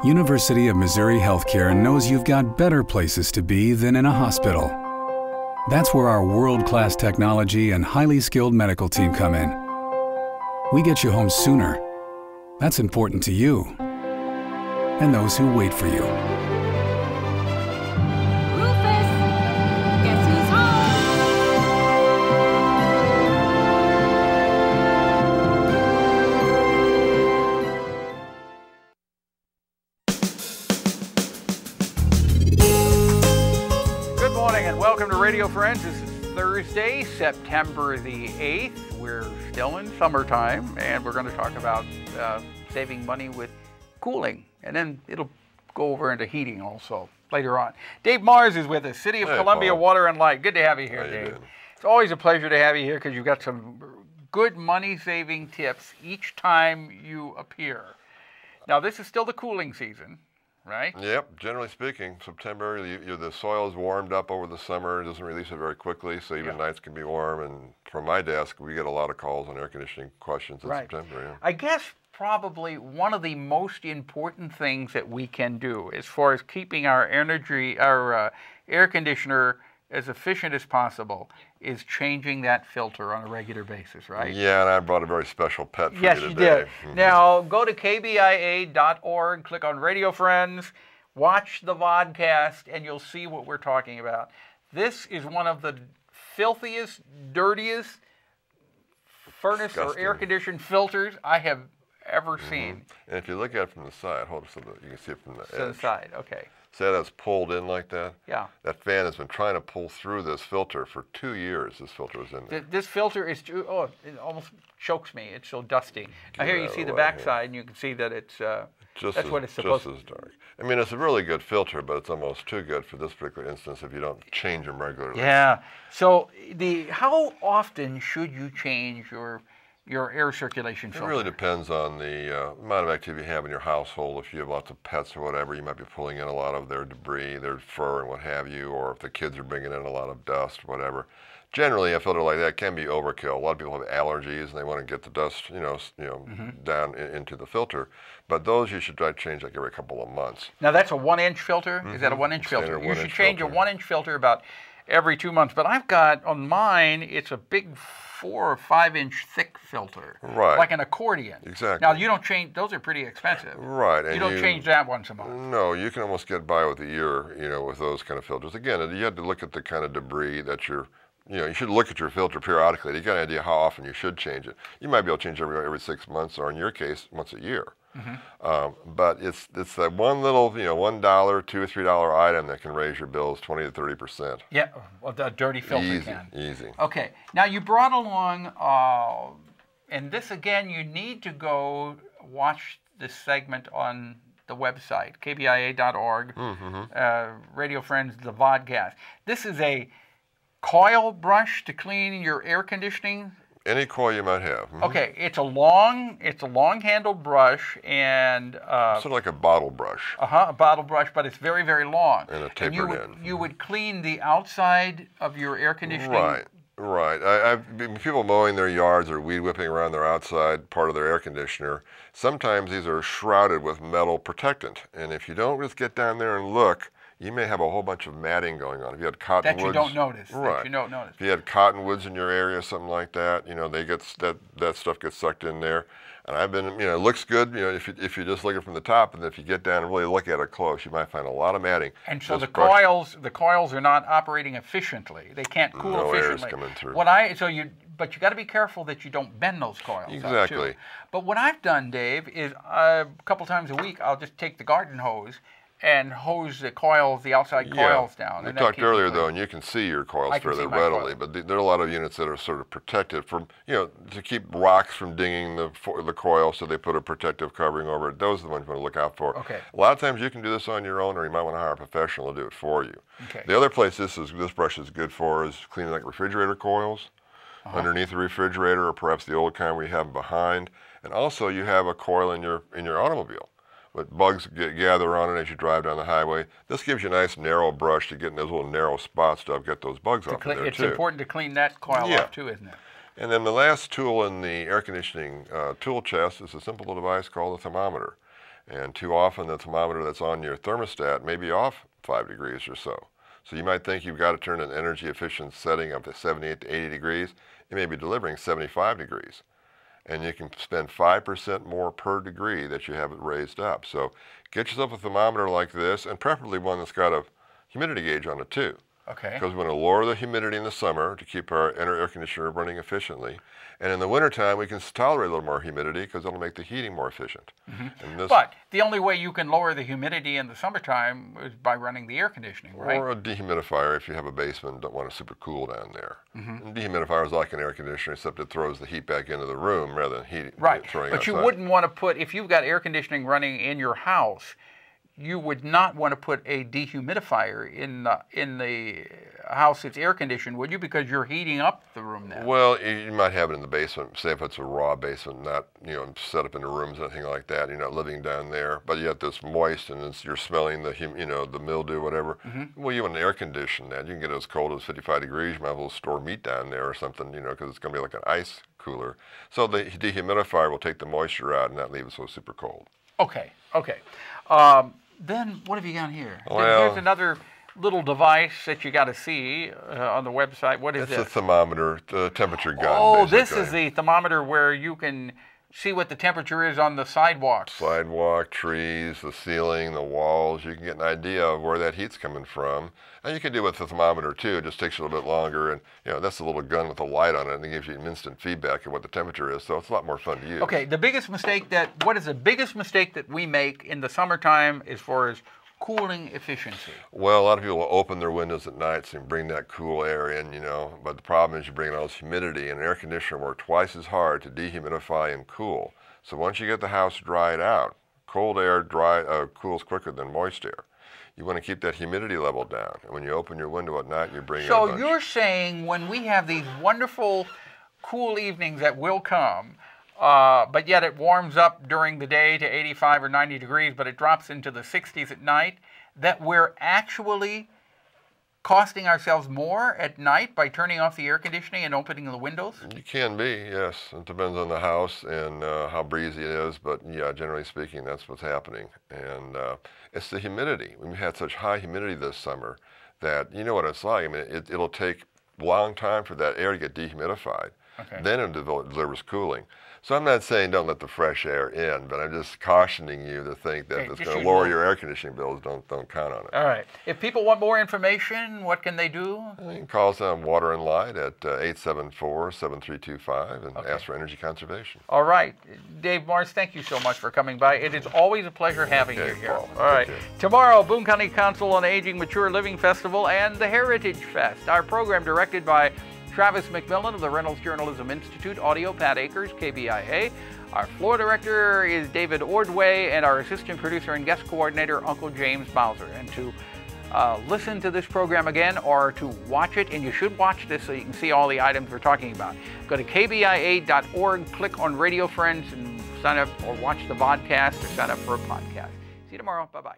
University of Missouri Healthcare knows you've got better places to be than in a hospital. That's where our world-class technology and highly skilled medical team come in. We get you home sooner. That's important to you and those who wait for you. Rufus, guess who's home? Good morning and welcome to Radio Friends. This is Thursday, September the 8th. We're still in summertime and we're going to talk about saving money with cooling. And then it'll go over into heating also later on. Dave Mars is with us, City of Columbia Paul. Water and Light. Good to have you here, How you Dave. doing? It's always a pleasure to have you here because you've got some good money-saving tips each time you appear. Now, this is still the cooling season, right? Yep, generally speaking, September, the soil is warmed up over the summer. It doesn't release it very quickly, so even nights can be warm. And from my desk, we get a lot of calls on air conditioning questions in September. Yeah. I guess probably one of the most important things that we can do as far as keeping our air conditioner as efficient as possible is changing that filter on a regular basis, right? Yeah, and I brought a very special pet for Yes, you you today. did. Now, go to kbia.org, click on Radio Friends, watch the vodcast, and you'll see what we're talking about. This is one of the filthiest, dirtiest furnace or air-conditioned filters I have ever seen. And if you look at it from the side, hold it so that you can see it from the edge. To the side, okay. See how that's pulled in like that? Yeah. That fan has been trying to pull through this filter for 2 years. This filter was in there. This filter is, it almost chokes me. It's so dusty. Now here you see the away, backside, and you can see that it's, that's what it's supposed to be. Just as dark. I mean, it's a really good filter, but it's almost too good for this particular instance if you don't change them regularly. Yeah. So how often should you change your air circulation filter? It really depends on the amount of activity you have in your household. If you have lots of pets or whatever, you might be pulling in a lot of their debris, their fur and what have you, or if the kids are bringing in a lot of dust, whatever. Generally, a filter like that can be overkill. A lot of people have allergies and they want to get the dust, down into the filter. But those you should try to change like every couple of months. Now that's a 1-inch filter? Is that a 1-inch filter? Standard You should 1-inch change filter. a 1-inch filter about every 2 months. But I've got, on mine, it's a big 4 or 5-inch thick filter. Right. Like an accordion. Exactly. Now you don't change, those are pretty expensive. Right. And You don't change that once a month. No, you can almost get by with a year, with those kind of filters. Again, you have to look at the kind of debris that you should look at your filter periodically. You got an idea how often you should change it. You might be able to change it every 6 months, or in your case, once a year. But it's that one little, $1, $2 or $3 item that can raise your bills 20 to 30%. Yeah, well, the dirty filter Easy, can. easy. Okay, now you brought along, and this again, you need to go watch this segment on the website, kbia.org, Radio Friends, the vodcast. This is a coil brush to clean your air conditioning. Any coil you might have. Okay, it's a long-handled brush and Sort of like a bottle brush. a bottle brush, but it's very, very long. And a tapered end. You would clean the outside of your air conditioning. Right. I've people mowing their yards or weed whipping around their outside part of their air conditioner. Sometimes these are shrouded with metal protectant, and if you don't just get down there and look, you may have a whole bunch of matting going on. If you had cottonwoods, That you don't notice. right? That you don't notice. If you had cottonwoods in your area, something like that, they get that stuff gets sucked in there. And I've been, it looks good, if you just look at it from the top, and if you get down and really look at it close, you might find a lot of matting. And so the coils are not operating efficiently. They can't cool No efficiently. air's coming through. But you got to be careful that you don't bend those coils out, Exactly. too. But what I've done, Dave, is a couple times a week I'll just take the garden hose and hose the outside coils down. We and talked earlier, though, and you can see your coils I can fairly see my readily, coils. but there are a lot of units that are sort of protected from, to keep rocks from dinging the coil, so they put a protective covering over it. Those are the ones you want to look out for. Okay. A lot of times you can do this on your own, or you might want to hire a professional to do it for you. Okay. The other place this brush is good for is cleaning like refrigerator coils underneath the refrigerator, or perhaps the old kind where you have them behind. And also you have a coil in your automobile. But bugs gather on it as you drive down the highway. This gives you a nice narrow brush to get in those little narrow spots to get those bugs off of there, It's too. important to clean that coil off, too, isn't it? And then the last tool in the air conditioning tool chest is a simple little device called a thermometer. And too often the thermometer that's on your thermostat may be off 5 degrees or so. So you might think you've got to turn an energy efficient setting up to 78 to 80 degrees. It may be delivering 75 degrees. And you can spend 5% more per degree that you have it raised up. So get yourself a thermometer like this, and preferably one that's got a humidity gauge on it too. Okay. Because we want to lower the humidity in the summer to keep our inner air conditioner running efficiently. And in the wintertime, we can tolerate a little more humidity because it'll make the heating more efficient. And this, But the only way you can lower the humidity in the summertime is by running the air conditioning, right? or a dehumidifier if you have a basement and don't want it super cool down there. And dehumidifier is like an air conditioner, except it throws the heat back into the room rather than heat Right, throwing but outside. you wouldn't want to put, if you've got air conditioning running in your house, you would not want to put a dehumidifier in the house that's air conditioned, would you? Because you're heating up the room then. Well, you might have it in the basement, say if it's a raw basement, not set up in the rooms or anything like that. You're not living down there, but yet it's moist and you're smelling the the mildew, whatever. Well, you want to air condition that. You can get it as cold as 55 degrees. You might as well store meat down there or something, because it's going to be like an ice cooler. So the dehumidifier will take the moisture out and not leave it so super cold. Okay. Then what have you got here? Well, Here's another little device that you got to see on the website. What is It's this? a thermometer, the temperature gun. Oh, this basically. is the thermometer where you can see what the temperature is on the sidewalks. Sidewalk, trees, the ceiling, the walls. You can get an idea of where that heat's coming from. And you can do it with the thermometer too. It just takes you a little bit longer. And that's a little gun with a light on it, and it gives you an instant feedback of what the temperature is. So it's a lot more fun to use. Okay, what is the biggest mistake that we make in the summertime as far as cooling efficiency? Well, a lot of people will open their windows at night so you can bring that cool air in, but the problem is you bring in all this humidity, and an air conditioner works twice as hard to dehumidify and cool. So once you get the house dried out, cold air cools quicker than moist air. You want to keep that humidity level down. And when you open your window at night, you bring in a bunch. So you're saying when we have these wonderful cool evenings that will come, but yet it warms up during the day to 85 or 90 degrees, but it drops into the 60s at night, that we're actually costing ourselves more at night by turning off the air conditioning and opening the windows? You can be, yes. It depends on the house and how breezy it is, but yeah, generally speaking, that's what's happening. And it's the humidity. We've had such high humidity this summer that you know what it's like. I mean, it'll take a long time for that air to get dehumidified. Okay. Then it delivers cooling. So I'm not saying don't let the fresh air in, but I'm just cautioning you to think that it's going to lower your air conditioning bills. Don't count on it. All right. If people want more information, what can they do? You can call us on Water and Light at 874-7325 and ask for energy conservation. All right. Dave Morris, thank you so much for coming by. It is always a pleasure having you here. Paul. All right. Take care. Tomorrow, Boone County Council on Aging Mature Living Festival and the Heritage Fest. Our program directed by Travis McMillan of the Reynolds Journalism Institute, audio Pat Akers, KBIA. Our floor director is David Ordway, and our assistant producer and guest coordinator, Uncle James Bowser. And to listen to this program again or to watch it, and you should watch this so you can see all the items we're talking about, go to kbia.org, click on Radio Friends, and sign up or watch the vodcast or sign up for a podcast. See you tomorrow. Bye-bye.